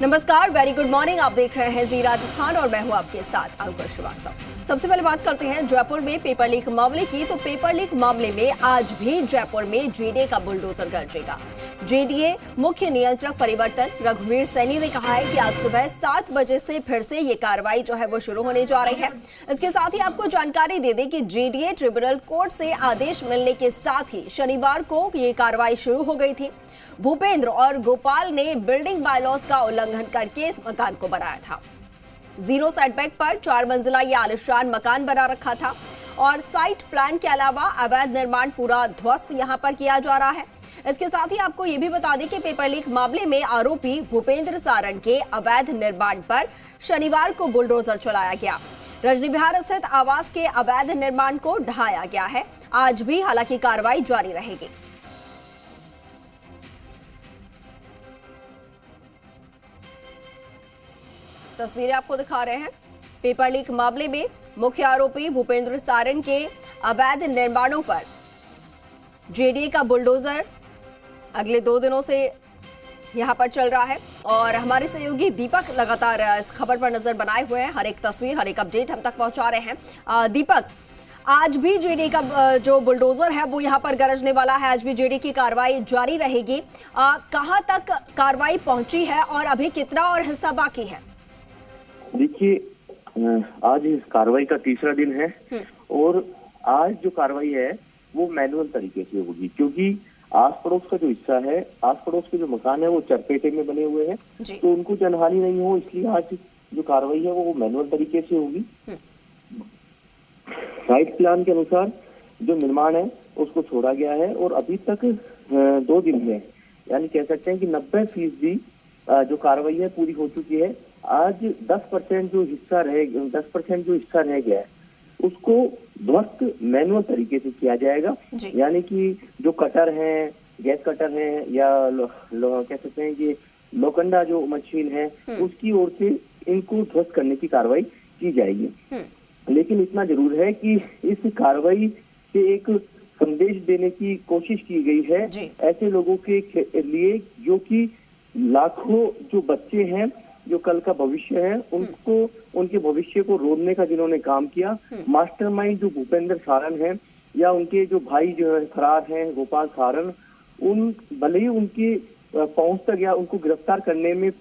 नमस्कार, very good morning. आप देख रहे हैं जी राजस्थान और मैं हूं आपके साथ अंकुर श्रीवास्तव। सबसे पहले बात करते हैं जयपुर में पेपर लीक मामले की। तो पेपर लीक मामले में आज भी जयपुर में जेडीए का बुलडोजर गरजेगा। जेडीए मुख्य नियंत्रक परिवर्तन रघुवीर सैनी ने कहा है कि आज सुबह 7 बजे से फिर से ये कार्रवाई जो है वो शुरू होने जा रही है। इसके साथ ही आपको जानकारी दे दें कि जेडीए ट्रिब्यूनल कोर्ट से आदेश मिलने के साथ ही शनिवार को ये कार्रवाई शुरू हो गई थी। भूपेंद्र और गोपाल ने बिल्डिंग बायलॉज का उल्लंघन करके इस मकान को बनाया था। 0 सेटबैक पर 4 मंजिला ये आलिशान मकान बना रखा था और साइट प्लान के अलावा अवैध निर्माण पूरा ध्वस्त यहां पर किया जा रहा है। इसके साथ ही आपको ये भी बता दें कि पेपर लीक मामले में आरोपी भूपेंद्र सारण के अवैध निर्माण पर शनिवार को बुलडोजर चलाया गया। रजनी विहार स्थित आवास के अवैध निर्माण को ढहाया गया है। आज भी हालांकि कार्रवाई जारी रहेगी। तस्वीरें आपको दिखा रहे हैं। पेपर लीक मामले में मुख्य आरोपी भूपेंद्र सारण के अवैध निर्माणों पर जेडीए का बुलडोजर अगले 2 दिनों से यहां पर चल रहा है और हमारे सहयोगी दीपक लगातार इस खबर पर नजर बनाए हुए हैं। हर एक तस्वीर, हर एक अपडेट हम तक पहुंचा रहे हैं। दीपक, आज भी जेडीए का जो बुलडोजर है वो यहां पर गरजने वाला है। आज भी जेडीए की कार्रवाई जारी रहेगी। कहां तक कार्रवाई पहुंची है और अभी कितना और हिस्सा बाकी है? देखिए, आज इस कार्रवाई का तीसरा दिन है और आज जो कार्रवाई है वो मैनुअल तरीके से होगी, क्योंकि आस पड़ोस का जो हिस्सा है, आस पड़ोस के जो मकान है वो चरपेटे में बने हुए हैं, तो उनको जनहानि नहीं हो, इसलिए आज जो कार्रवाई है वो मैनुअल तरीके से होगी। साइट प्लान के अनुसार जो निर्माण है उसको छोड़ा गया है और अभी तक 2 दिन में यानी कह सकते हैं कि 90% जो कार्रवाई है पूरी हो चुकी है। आज 10% जो हिस्सा रह गया है उसको ध्वस्त मैनुअल तरीके से किया जाएगा। यानी कि जो कटर है, गैस कटर है या कह सकते हैं कि लोखंडा जो मशीन है उसकी ओर से इनको ध्वस्त करने की कार्रवाई की जाएगी। लेकिन इतना जरूर है कि इस कार्रवाई से एक संदेश देने की कोशिश की गई है ऐसे लोगों के लिए जो कि लाखों जो बच्चे हैं, जो कल का भविष्य है, उनको उनके भविष्य को रोकने का जिन्होंने काम किया। मास्टरमाइंड जो भूपेंद्र सारण है या उनके जो भाई जो है फरार हैं गोपाल सारण, उन भले ही उनकी पहुंच तक या उनको गिरफ्तार करने में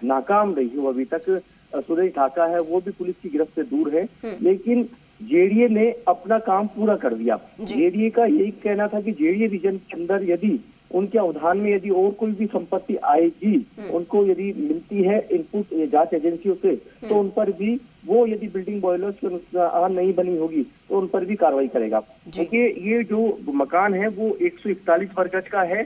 नाकाम रही हो अभी तक, सुरेश ढाका है वो भी पुलिस की गिरफ्त से दूर है, लेकिन जेडीए ने अपना काम पूरा कर दिया। जेडीए का यही कहना था कि जेडीए रीजन के अंदर यदि उनके अवधान में यदि और कोई भी संपत्ति आएगी, उनको यदि मिलती है इनपुट जांच एजेंसियों से, तो उन पर भी वो यदि बिल्डिंग बॉयलर्स के अनुसार नहीं बनी होगी तो उन पर भी कार्रवाई करेगा। देखिए, ये जो मकान है वो 141 वर्ग गज का है।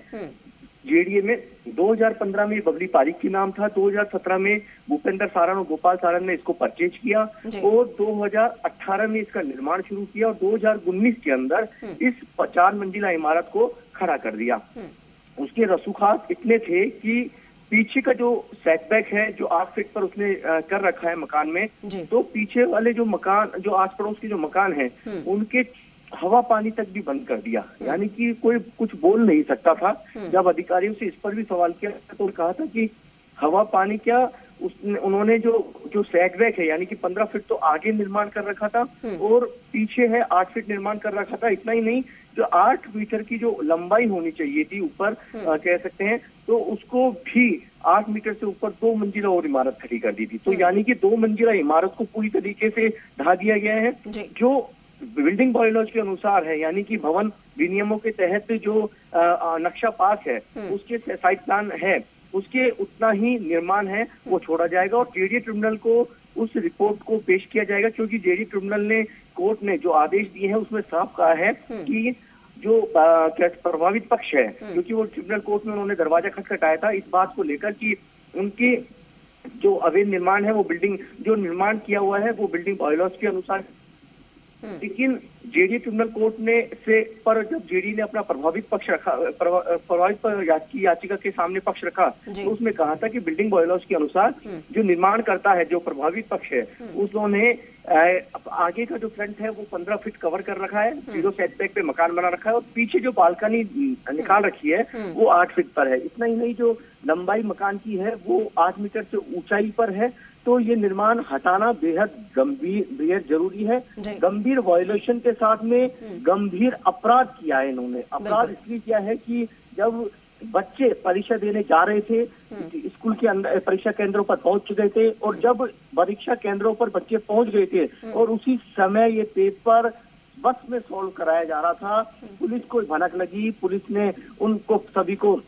जेडीए में 2015 में बबली पारिक की नाम था, 2017 में भूपेंद्र सारण और गोपाल सारण ने इसको परचेज किया और 2018 में इसका निर्माण शुरू किया और 2019 के अंदर इस 4 मंजिला इमारत को खड़ा कर दिया। उसके रसूखात इतने थे कि पीछे का जो सेटबैक है जो 8 फीट पर उसने कर रखा है मकान में, तो पीछे वाले जो मकान, जो आस पड़ोस के जो मकान है, उनके हवा पानी तक भी बंद कर दिया। यानी कि कोई कुछ बोल नहीं सकता था। जब अधिकारियों से इस पर भी सवाल किया तो कहा था कि हवा पानी क्या, उन्होंने जो सेटबैक है यानी कि 15 फीट तो आगे निर्माण कर रखा था और पीछे है 8 फीट निर्माण कर रखा था। इतना ही नहीं, जो 8 मीटर की जो लंबाई होनी चाहिए थी ऊपर कह सकते हैं, तो उसको भी 8 मीटर से ऊपर 2 मंजिला और इमारत खड़ी कर दी थी। तो यानी कि 2 मंजिला इमारत को पूरी तरीके से ढा दिया गया है। जो बिल्डिंग बॉयलर्स के अनुसार है यानी कि भवन विनियमों के तहत जो नक्शा पास है उसके साइट प्लान है, उसके उतना ही निर्माण है वो छोड़ा जाएगा और जेडीए ट्रिब्यूनल को उस रिपोर्ट को पेश किया जाएगा, क्योंकि जेडीए ट्रिब्यूनल ने, कोर्ट ने जो आदेश दिए हैं उसमें साफ कहा है कि जो प्रभावित पक्ष है, क्योंकि वो ट्रिब्यूनल कोर्ट में उन्होंने दरवाजा खटखटाया था इस बात को लेकर कि उनके जो अवैध निर्माण है वो बिल्डिंग जो निर्माण किया हुआ है वो बिल्डिंग बॉयलर्स के अनुसार लेकिन जेडी क्रिमिनल कोर्ट ने जब जेडी ने अपना प्रभावित पक्ष रखा, प्रभावित की याचिका के सामने पक्ष रखा, तो उसमें कहा था कि बिल्डिंग बायलॉज के अनुसार जो निर्माण करता है, जो प्रभावित पक्ष है, उसने आगे का जो फ्रंट है वो 15 फीट कवर कर रखा है, 0 सेटबैक पे मकान बना रखा है, और पीछे जो बालकनी निकाल रखी है वो 8 फीट पर है। इतना ही नहीं, जो लंबाई मकान की है वो 8 मीटर से ऊंचाई पर है। तो ये निर्माण हटाना बेहद जरूरी है। गंभीर वायोलेशन के साथ में गंभीर अपराध किया है इन्होंने। अपराध इसलिए किया है कि जब बच्चे परीक्षा देने जा रहे थे, स्कूल के अंदर परीक्षा केंद्रों पर पहुंच चुके थे, और जब परीक्षा केंद्रों पर बच्चे पहुंच गए थे और उसी समय ये पेपर बस में सॉल्व कराया जा रहा था, पुलिस को भनक लगी। पुलिस ने उनको सभी को,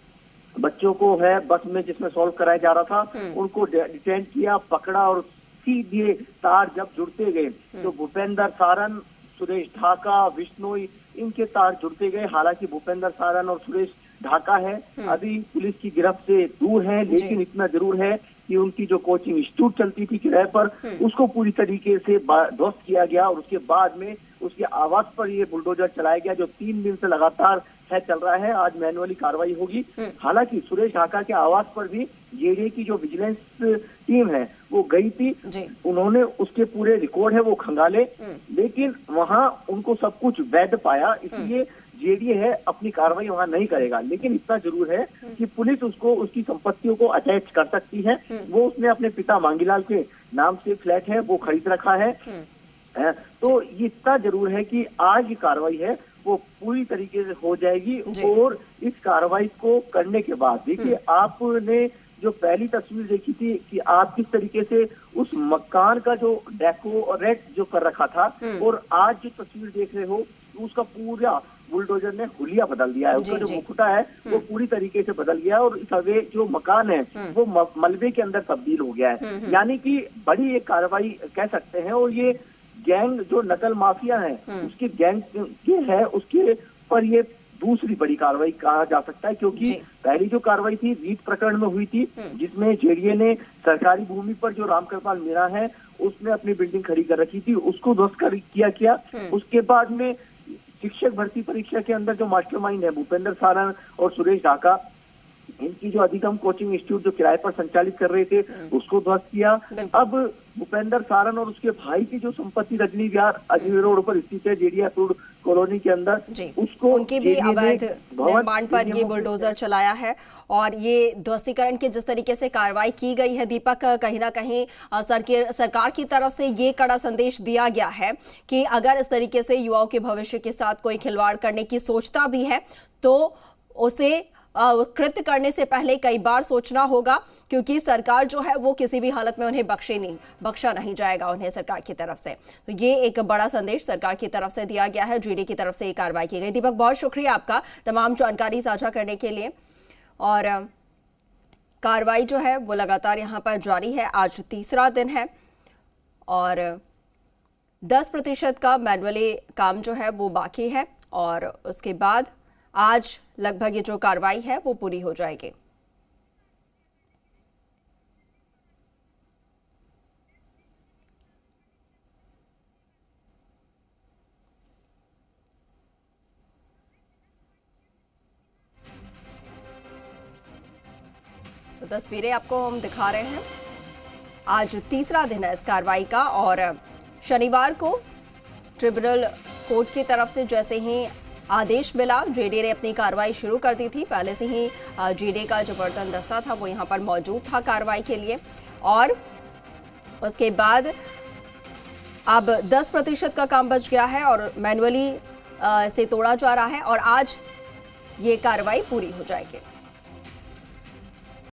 बच्चों को है बस में जिसमें सॉल्व कराया जा रहा था, उनको डिटेन किया, पकड़ा, और सीधे तार जब जुड़ते गए तो भूपेंद्र सारण, सुरेश ढाका, विश्नोई, इनके तार जुड़ते गए। हालांकि भूपेंद्र सारण और सुरेश ढाका है अभी पुलिस की गिरफ्त से दूर है, लेकिन इतना जरूर है कि उनकी जो कोचिंग इंस्टीट्यूट चलती थी किराए पर, उसको पूरी तरीके से ध्वस्त किया गया, और उसके बाद में उसके आवास पर ये बुलडोजर चलाया गया, जो 3 दिन से लगातार चल रहा है। आज मैनुअली कार्रवाई होगी। हालांकि सुरेश ढाका के आवास पर भी जेडीए की जो विजिलेंस टीम है वो गई थी, उन्होंने उसके पूरे रिकॉर्ड है वो खंगाले, लेकिन वहां उनको सब कुछ वैध पाया, इसलिए जेडीए है अपनी कार्रवाई वहां नहीं करेगा। लेकिन इतना जरूर है कि पुलिस उसको, उसकी संपत्तियों को अटैच कर सकती है। वो उसने अपने पिता मांगीलाल के नाम से फ्लैट है वो खरीद रखा है। तो ये इतना जरूर है कि आज की कार्रवाई है वो पूरी तरीके से हो जाएगी। और इस कार्रवाई को करने के बाद देखिए, आपने जो पहली तस्वीर देखी थी कि आप किस तरीके से उस मकान का जो डेकोरेट जो कर रखा था, और आज जो तस्वीर देख रहे हो उसका पूरा बुलडोजर ने हुलिया बदल दिया है। उसका जो मुकुटा है वो पूरी तरीके से बदल गया है, और इस जो मकान है वो मलबे के अंदर तब्दील हो गया है। यानी कि बड़ी एक कार्रवाई कह सकते हैं। और ये गैंग जो नकल माफिया है उसकी गैंग के है, उसके पर ये दूसरी बड़ी कार्रवाई कहा जा सकता है, क्योंकि पहली जो कार्रवाई थी रीट प्रकरण में हुई थी, जिसमें जेडीए ने सरकारी भूमि पर जो रामकृपाल मीणा है उसने अपनी बिल्डिंग खड़ी कर रखी थी, उसको ध्वस्त किया। उसके बाद में शिक्षक भर्ती परीक्षा के अंदर जो मास्टरमाइंड है भूपेंद्र सारण और सुरेश ढाका, इनकी जो अधिगम कोचिंग इंस्टीट्यूट जो किराए पर संचालित कर रहे थे उसको ध्वस्त किया। अब भूपेंद्र सारण और उसके भाई की जो संपत्ति रजनी विहार अजमेर रोड पर स्थित है जेडीए अप्रूव्ड कॉलोनी के अंदर, उसको उनके भी अवैध निर्माण पर ये बुलडोजर चलाया है। और ये ध्वस्तीकरण की जिस तरीके से कार्रवाई की गई है दीपक, कहीं ना कहीं सरकार की तरफ से ये कड़ा संदेश दिया गया है कि अगर इस तरीके से युवाओं के भविष्य के साथ कोई खिलवाड़ करने की सोचता भी है तो उसे कृत्य करने से पहले कई बार सोचना होगा, क्योंकि सरकार जो है वो किसी भी हालत में उन्हें बख्शा नहीं जाएगा उन्हें सरकार की तरफ से। तो ये एक बड़ा संदेश सरकार की तरफ से दिया गया है, जीडी की तरफ से ये कार्रवाई की गई। दीपक, बहुत शुक्रिया आपका तमाम जानकारी साझा करने के लिए। और कार्रवाई जो है वो लगातार यहाँ पर जारी है, आज तीसरा दिन है और 10% का मैनुअली काम जो है वो बाकी है, और उसके बाद आज लगभग ये जो कार्रवाई है वो पूरी हो जाएगी। तो तस्वीरें आपको हम दिखा रहे हैं। आज तीसरा दिन है इस कार्रवाई का, और शनिवार को ट्रिब्यूनल कोर्ट की तरफ से जैसे ही आदेश मिला, जेडीए ने अपनी कार्रवाई शुरू कर दी थी। पहले से ही जेडीए का जो बर्तन दस्ता था वो यहाँ पर मौजूद था कार्रवाई के लिए, और उसके बाद अब 10% का काम बच गया है और मैनुअली से तोड़ा जा रहा है, और आज ये कार्रवाई पूरी हो जाएगी।